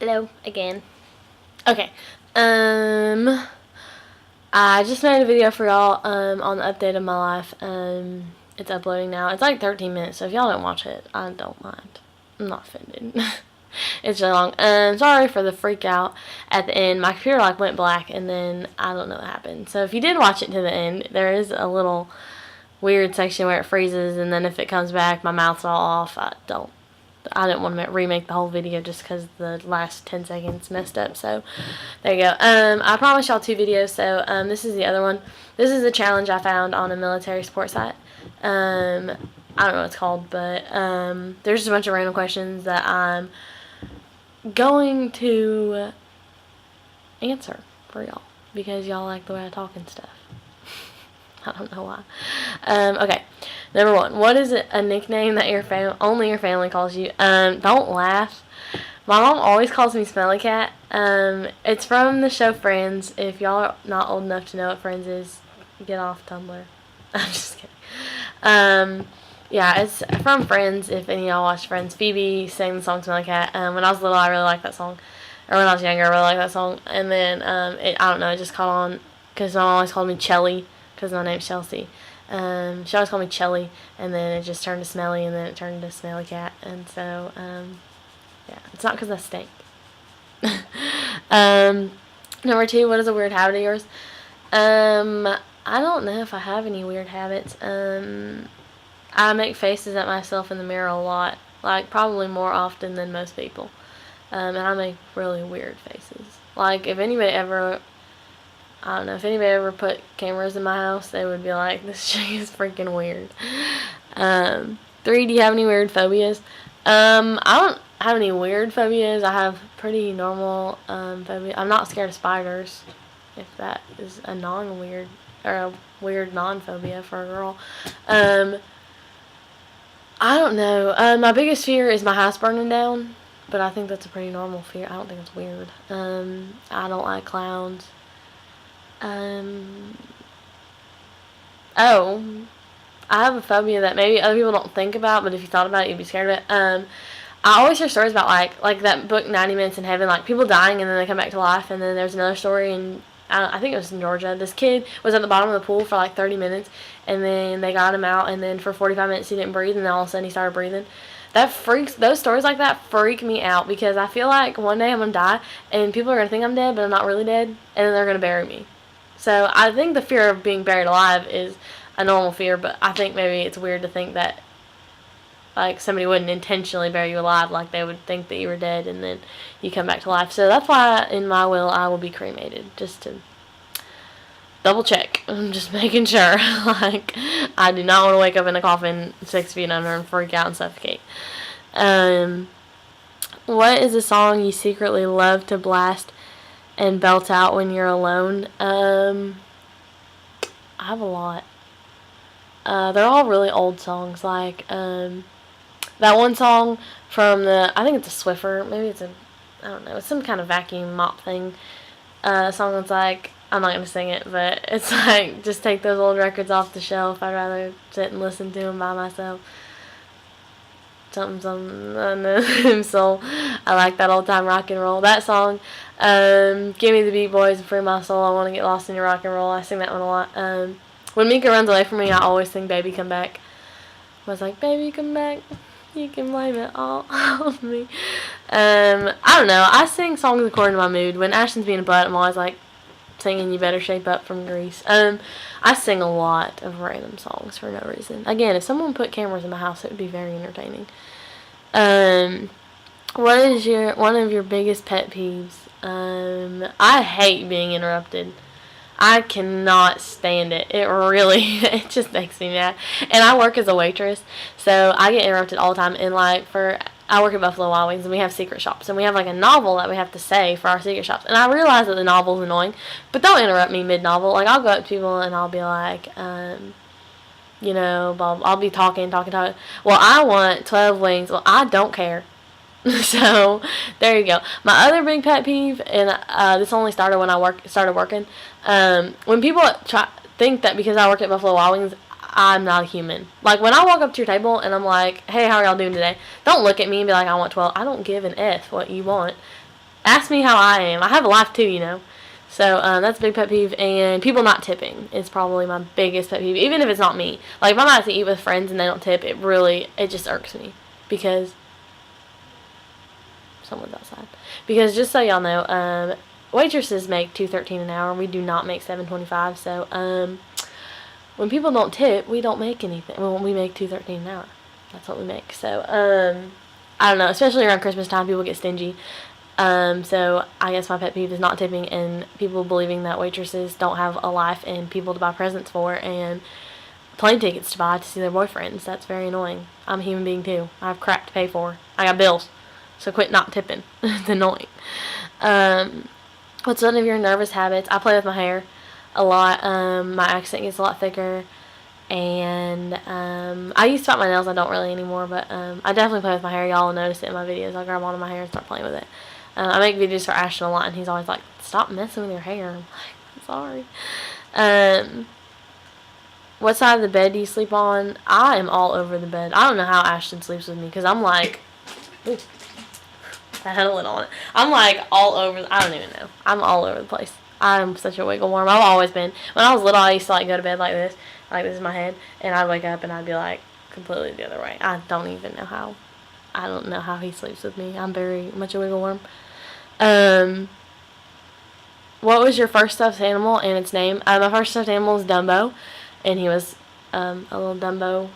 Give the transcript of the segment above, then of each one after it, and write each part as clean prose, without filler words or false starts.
Hello again. Okay. I just made a video for y'all on the update of my life. It's uploading now. It's like 13 minutes, so if y'all don't watch it, I don't mind. I'm not offended. It's really long. Sorry for the freak out at the end. My computer went black, and then I don't know what happened. So if you did watch it to the end, there is a little weird section where it freezes, and then if it comes back, my mouth's all off. I didn't want to remake the whole video just because the last 10 seconds messed up. So there you go. I promised y'all 2 videos. So this is the other one. This is a challenge I found on a military support site. I don't know what it's called, but there's just a bunch of random questions that I'm going to answer for y'all because y'all like the way I talk and stuff. I don't know why. Okay. Number 1. What is a nickname that only your family calls you? Don't laugh. My mom always calls me Smelly Cat. It's from the show Friends. If y'all are not old enough to know what Friends is, get off Tumblr. I'm just kidding. Yeah, it's from Friends. If any of y'all watch Friends, Phoebe sang the song Smelly Cat. When I was little, I really liked that song. Or when I was younger, I really liked that song. And then, I don't know, it just caught on because my mom always called me Chelly. Because my name's Chelsea. She always called me Chelly, and then it just turned to Smelly, and then it turned to Smelly Cat, and so, yeah, it's not because I stink. Number 2, what is a weird habit of yours? I don't know if I have any weird habits. I make faces at myself in the mirror a lot, probably more often than most people, and I make really weird faces. If anybody ever... I don't know, if anybody ever put cameras in my house, they would be like, this chick is freaking weird. 3, do you have any weird phobias? I don't have any weird phobias. I have pretty normal phobia. I'm not scared of spiders, if that is a non-weird, or a weird non-phobia for a girl. I don't know. My biggest fear is my house burning down, but I think that's a pretty normal fear. I don't think it's weird. I don't like clowns. I have a phobia that maybe other people don't think about, but if you thought about it, you'd be scared of it. I always hear stories about, like that book, 90 Minutes in Heaven, people dying and then they come back to life, and then there's another story, and I think it was in Georgia. This kid was at the bottom of the pool for 30 minutes, and then they got him out, and then for 45 minutes he didn't breathe, and then all of a sudden he started breathing. Those stories like that freak me out, because I feel like one day I'm going to die, and people are going to think I'm dead, but I'm not really dead, and then they're going to bury me. So I think the fear of being buried alive is a normal fear, but I think maybe it's weird to think that somebody wouldn't intentionally bury you alive, they would think that you were dead and then you come back to life. So that's why in my will I will be cremated, just to double check. I'm just making sure. I do not want to wake up in a coffin 6 feet under and freak out and suffocate. What is a song you secretly love to blast and belt out when you're alone? I have a lot. They're all really old songs. That one song from I think it's a Swiffer. Maybe it's I don't know. It's some kind of vacuum mop thing. Song that's I'm not going to sing it, but it's just take those old records off the shelf. I'd rather sit and listen to them by myself. Something, soul. I like that old time rock and roll. That song, Give Me the Beat Boys and Free My Soul. I Want to Get Lost in Your Rock and Roll. I sing that one a lot. When Mika runs away from me, I always sing Baby Come Back. I was like, baby come back, you can blame it all on me. I don't know. I sing songs according to my mood. When Ashton's being a butt, I'm always singing You Better Shape Up from Grease. I sing a lot of random songs for no reason. Again, if someone put cameras in my house, it would be very entertaining. What is one of your biggest pet peeves? I hate being interrupted. I cannot stand it. It just makes me mad. And I work as a waitress, so I get interrupted all the time. And I work at Buffalo Wild Wings, and we have secret shops, and we have a novel that we have to say for our secret shops. And I realize that the novel is annoying, but don't interrupt me mid-novel. I'll go up to people and I'll be I'll be talking. Well, I want 12 wings. Well, I don't care. So there you go. My other big pet peeve, and this only started when I started working. When people think that because I work at Buffalo Wild Wings, I'm not a human. When I walk up to your table and I'm like, hey, how are y'all doing today? Don't look at me and be like, I want 12. I don't give an F what you want. Ask me how I am. I have a life too, you know. So that's a big pet peeve. And people not tipping is probably my biggest pet peeve. Even if it's not me. Like if I'm out to eat with friends and they don't tip, it just irks me. Because someone's outside. Because just so y'all know, waitresses make $2.13 an hour. We do not make $7.25. So when people don't tip, we don't make anything. Well, we make $2.13 an hour. That's what we make. So I don't know. Especially around Christmas time, people get stingy. So I guess my pet peeve is not tipping and people believing that waitresses don't have a life and people to buy presents for and plane tickets to buy to see their boyfriends. That's very annoying. I'm a human being too. I have crap to pay for. I got bills. So quit not tipping. It's annoying. What's one of your nervous habits? I play with my hair a lot. My accent gets a lot thicker. And I used to bite my nails. I don't really anymore. But I definitely play with my hair. Y'all will notice it in my videos. I'll grab one of my hair and start playing with it. I make videos for Ashton a lot. And he's always like, stop messing with your hair. I'm like, I'm sorry. What side of the bed do you sleep on? I am all over the bed. I don't know how Ashton sleeps with me. Because I'm like... Ooh, I had a lid on it. I'm like all over. I don't even know. I'm all over the place. I'm such a wiggle worm. I've always been. When I was little, I used to like go to bed like this. Like this is my head. And I'd wake up and I'd be like completely the other way. I don't even know how. I don't know how he sleeps with me. I'm very much a wiggle worm. What was your first stuffed animal and its name? My first stuffed animal was Dumbo. And he was a little Dumbo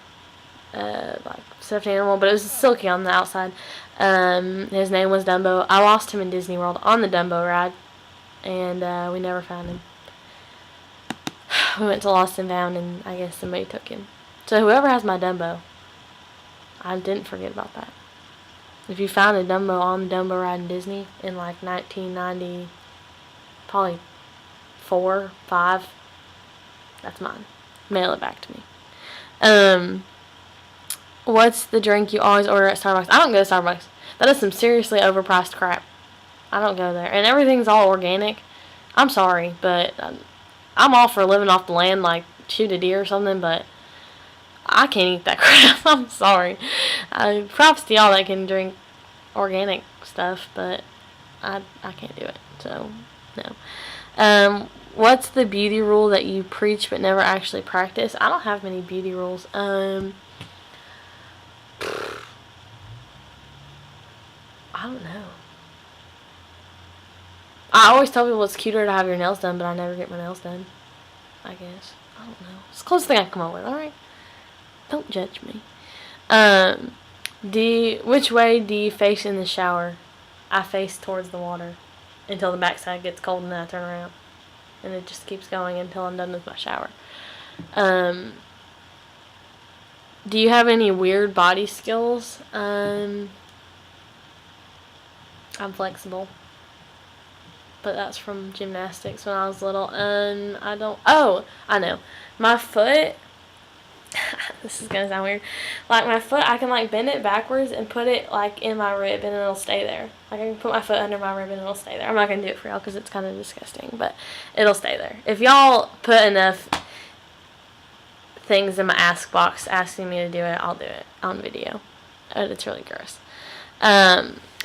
like stuffed animal. But it was silky on the outside. His name was Dumbo. I lost him in Disney World on the Dumbo ride. And we never found him. We went to Lost and Found and I guess somebody took him. So whoever has my Dumbo, I didn't forget about that. If you found a Dumbo on the Dumbo ride in Disney in like 1990, probably 4, 5, that's mine. Mail it back to me. What's the drink you always order at Starbucks? I don't go to Starbucks. That is some seriously overpriced crap. I don't go there. And everything's all organic. I'm sorry, but I'm all for living off the land, like shoot a deer or something, but I can't eat that crap. I'm sorry. Props to y'all that can drink organic stuff, but I can't do it. So, no. What's the beauty rule that you preach but never actually practice? I don't have many beauty rules. I don't know. I always tell people it's cuter to have your nails done, but I never get my nails done. I guess. I don't know. It's the closest thing I can come up with, alright? Don't judge me. Which way do you face in the shower? I face towards the water until the backside gets cold and then I turn around. And it just keeps going until I'm done with my shower. Do you have any weird body skills? I'm flexible. But that's from gymnastics when I was little. I don't... Oh, I know. My foot... This is going to sound weird. Like, my foot, I can, like, bend it backwards and put it, like, in my rib and it'll stay there. Like, I can put my foot under my rib and it'll stay there. I'm not going to do it for y'all because it's kind of disgusting. But it'll stay there. If y'all put enough things in my ask box asking me to do it, I'll do it on video. It's really gross.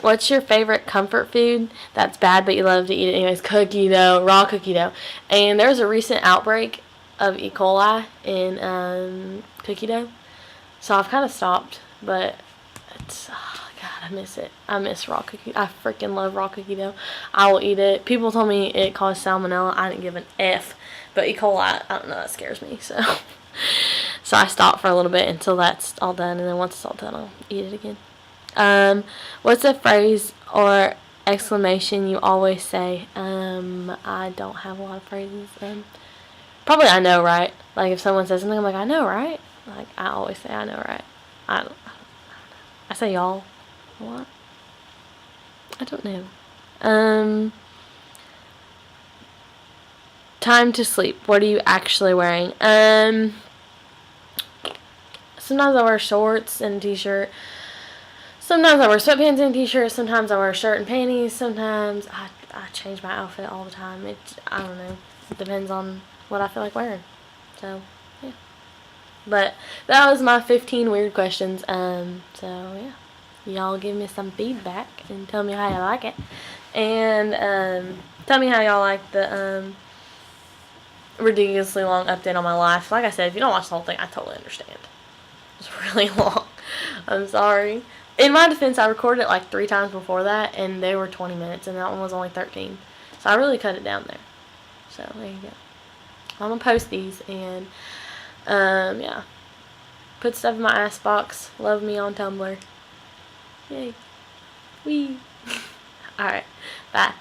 What's your favorite comfort food that's bad but you love to eat it anyways? Cookie dough, raw cookie dough. And there was a recent outbreak of E. coli in cookie dough. So I've kind of stopped, but it's, oh God, I miss it. I miss raw cookie. I freaking love raw cookie dough. I will eat it. People told me it caused salmonella. I didn't give an F. But E. coli, I don't know, that scares me. So I stopped for a little bit until that's all done. And then once it's all done, I'll eat it again. What's a phrase or exclamation you always say? I don't have a lot of phrases. Probably I know, right? Like if someone says something, I'm like, I know, right? Like I always say I know, right? I don't know. I say y'all a lot. I don't know. Time to sleep. What are you actually wearing? Sometimes I wear shorts and a t-shirt. Sometimes I wear sweatpants and a t-shirt. Sometimes I wear a shirt and panties. Sometimes I change my outfit all the time. I don't know. It depends on what I feel like wearing. So, yeah. But that was my 15 weird questions. So, yeah. y'all give me some feedback and tell me how you like it. And tell me how y'all like the ridiculously long update on my life. Like I said, if you don't watch the whole thing, I totally understand. It's really long. I'm sorry. In my defense, I recorded it like 3 times before that, and they were 20 minutes, and that one was only 13. So I really cut it down there. So there you go. I'm gonna post these, and yeah. Put stuff in my ass box. Love me on Tumblr. Yay. Wee. Alright. Bye.